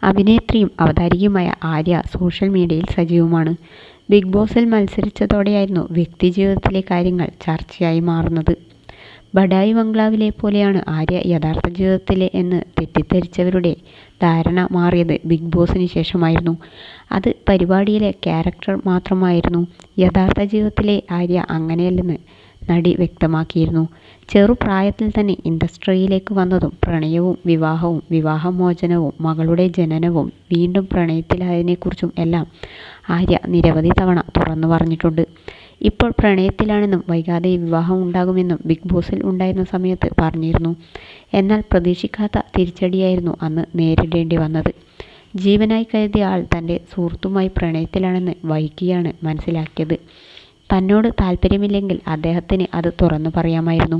അഭിനേത്രിയും അവതാരികയുമായ Arya social മീഡിയയിൽ സജീവമാണ്. Big ബോസിൽ മത്സരിച്ചതോടെയായിരുന്നു വ്യക്തിജീവിതത്തിലെ കാര്യങ്ങൾ ചർച്ചയായി മാറുന്നത്. ബഡായി ബംഗ്ലാവിലെ പോലെയാണ് ആര്യ യഥാർത്ഥ ജീവിതത്തിലെ എന്ന് തെറ്റിദ്ധരിച്ചവരുടെ ധാരണ മാറിയത് ബിഗ് ബോസിന് ശേഷമായിരുന്നു. അത് പരിപാടിയിലെ ക്യാരക്ടർ മാത്രമായിരുന്നു. യഥാർത്ഥ ജീവിതത്തിലെ ആര്യ അങ്ങനെയല്ലെന്ന് നടി വ്യക്തമാക്കിയിരുന്നു. ചെറുപ്രായത്തിൽ തന്നെ ഇൻഡസ്ട്രിയിലേക്ക് വന്നതും പ്രണയവും വിവാഹവും വിവാഹമോചനവും മകളുടെ ജനനവും വീണ്ടും പ്രണയത്തിലായതിനെക്കുറിച്ചും എല്ലാം ആര്യ നിരവധി തവണ തുറന്നു പറഞ്ഞിട്ടുണ്ട്. ഇപ്പോൾ പ്രണയത്തിലാണെന്നും വൈകാതെ വിവാഹം ഉണ്ടാകുമെന്നും ബിഗ് ബോസിൽ ഉണ്ടായിരുന്ന സമയത്ത് പറഞ്ഞിരുന്നു. എന്നാൽ പ്രതീക്ഷിക്കാത്ത തിരിച്ചടിയായിരുന്നു അന്ന് നേരിടേണ്ടി വന്നത്. ജീവനായി കരുതിയ ആൾ തൻ്റെ സുഹൃത്തുമായി പ്രണയത്തിലാണെന്ന് വൈകിയാണ് മനസ്സിലാക്കിയത്. തന്നോട് താല്പര്യമില്ലെങ്കിൽ അദ്ദേഹത്തിന് അത് തുറന്നു പറയാമായിരുന്നു.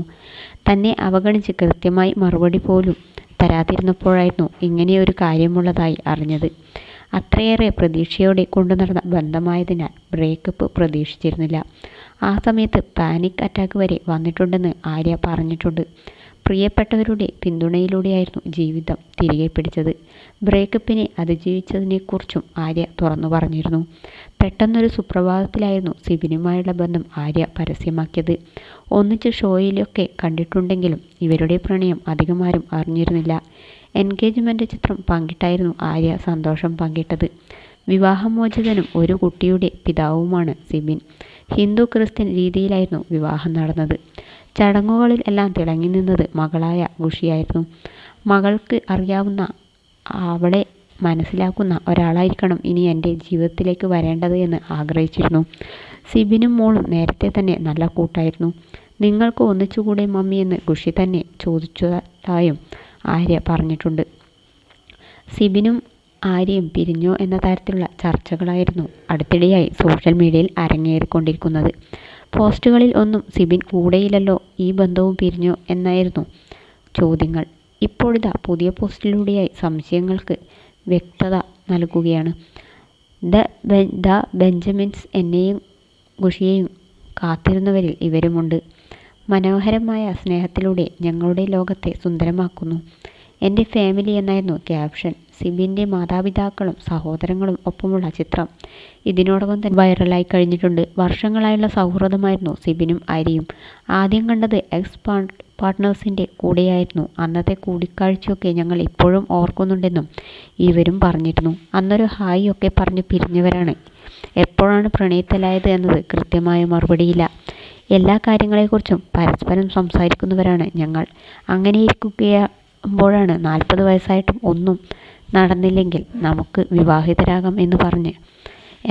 തന്നെ അവഗണിച്ച് കൃത്യമായി മറുപടി പോലും തരാതിരുന്നപ്പോഴായിരുന്നു ഇങ്ങനെയൊരു കാര്യമുള്ളതായി അറിഞ്ഞത്. അത്രയേറെ പ്രതീക്ഷയോടെ കൊണ്ടുനടന്ന ബന്ധമായതിനാൽ ബ്രേക്കപ്പ് പ്രതീക്ഷിച്ചിരുന്നില്ല. ആ സമയത്ത് പാനിക് അറ്റാക്ക് വരെ വന്നിട്ടുണ്ടെന്ന് ആര്യ പറഞ്ഞിട്ടുണ്ട്. പ്രിയപ്പെട്ടവരുടെ പിന്തുണയിലൂടെയായിരുന്നു ജീവിതം തിരികെ പിടിച്ചത്. ബ്രേക്കപ്പിനെ അതിജീവിച്ചതിനെക്കുറിച്ചും ആര്യ തുറന്നു പറഞ്ഞിരുന്നു. പെട്ടെന്നൊരു സുപ്രഭാതത്തിലായിരുന്നു സിബിനുമായുള്ള ബന്ധം ആര്യ പരസ്യമാക്കിയത്. ഒന്നിച്ച് ഷോയിലൊക്കെ കണ്ടിട്ടുണ്ടെങ്കിലും ഇവരുടെ പ്രണയം അധികമാരും അറിഞ്ഞിരുന്നില്ല. എൻഗേജ്മെൻ്റ് ചിത്രം പങ്കിട്ടായിരുന്നു ആര്യ സന്തോഷം പങ്കിട്ടത്. വിവാഹമോചിതനും ഒരു കുട്ടിയുടെ പിതാവുമാണ് സിബിൻ. ഹിന്ദു ക്രിസ്ത്യൻ രീതിയിലായിരുന്നു വിവാഹം നടന്നത്. ചടങ്ങുകളിൽ എല്ലാം തിളങ്ങി നിന്നത് മകളായ ഖുഷിയായിരുന്നു. മകൾക്ക് അറിയാവുന്ന, അവളെ മനസ്സിലാക്കുന്ന ഒരാളായിരിക്കണം ഇനി എൻ്റെ ജീവിതത്തിലേക്ക് വരേണ്ടത് എന്ന് ആഗ്രഹിച്ചിരുന്നു. സിബിനും മോളും നേരത്തെ തന്നെ നല്ല കൂട്ടായിരുന്നു. നിങ്ങൾക്ക് ഒന്നിച്ചുകൂടെ മമ്മി എന്ന് ഖുഷി തന്നെ ചോദിച്ചതായും ആര്യ പറഞ്ഞിട്ടുണ്ട്. സിബിനും ആര്യയും പിരിഞ്ഞോ എന്ന തരത്തിലുള്ള ചർച്ചകളായിരുന്നു അടുത്തിടെയായി സോഷ്യൽ മീഡിയയിൽ അരങ്ങേറിക്കൊണ്ടിരിക്കുന്നത്. പോസ്റ്റുകളിൽ ഒന്നും സിബിൻ കൂടെയില്ലല്ലോ, ഈ ബന്ധവും പിരിഞ്ഞോ എന്നായിരുന്നു ചോദ്യങ്ങൾ. ഇപ്പോഴിതാ പുതിയ പോസ്റ്റിലൂടെയായി സംശയങ്ങൾക്ക് വ്യക്തത നൽകുകയാണ്. ദ ബെഞ്ചമിൻസ് എന്നെയും ഖുഷിയെയും കാത്തിരുന്നവരിൽ ഇവരുമുണ്ട്. മനോഹരമായ സ്നേഹത്തിലൂടെ ഞങ്ങളുടെ ലോകത്തെ സുന്ദരമാക്കുന്നു എൻ്റെ ഫാമിലി എന്നായിരുന്നു ക്യാപ്ഷൻ. സിബിൻ്റെ മാതാപിതാക്കളും സഹോദരങ്ങളും ഒപ്പമുള്ള ചിത്രം ഇതിനോടകം തന്നെ വൈറലായി കഴിഞ്ഞിട്ടുണ്ട്. വർഷങ്ങളായുള്ള സൗഹൃദമായിരുന്നു സിബിനും ആര്യയും. ആദ്യം കണ്ടത് എക്സ് പാർട്ട്നേഴ്സിൻ്റെ കൂടെയായിരുന്നു. അന്നത്തെ കൂടിക്കാഴ്ചയൊക്കെ ഞങ്ങൾ ഇപ്പോഴും ഓർക്കുന്നുണ്ടെന്നും ഇരുവരും പറഞ്ഞിരുന്നു. അന്നൊരു ഹായ് ഒക്കെ പറഞ്ഞ് പിരിഞ്ഞവരാണ്. എപ്പോഴാണ് പ്രണയത്തിലായത് എന്നത് കൃത്യമായ മറുപടിയില്ല. എല്ലാ കാര്യങ്ങളെക്കുറിച്ചും പരസ്പരം സംസാരിക്കുന്നവരാണ് ഞങ്ങൾ. അങ്ങനെയിരിക്കുമ്പോഴാണ് 40 വയസ്സായിട്ടും ഒന്നും നടന്നില്ലെങ്കിൽ നമുക്ക് വിവാഹിതരാകാം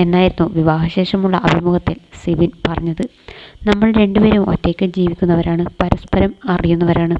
എന്നായിരുന്നു വിവാഹശേഷമുള്ള അഭിമുഖത്തിൽ സിബിൻ പറഞ്ഞത്. നമ്മൾ രണ്ടുപേരും ഒറ്റയ്ക്ക് ജീവിക്കുന്നവരാണ്, പരസ്പരം അറിയുന്നവരാണ്.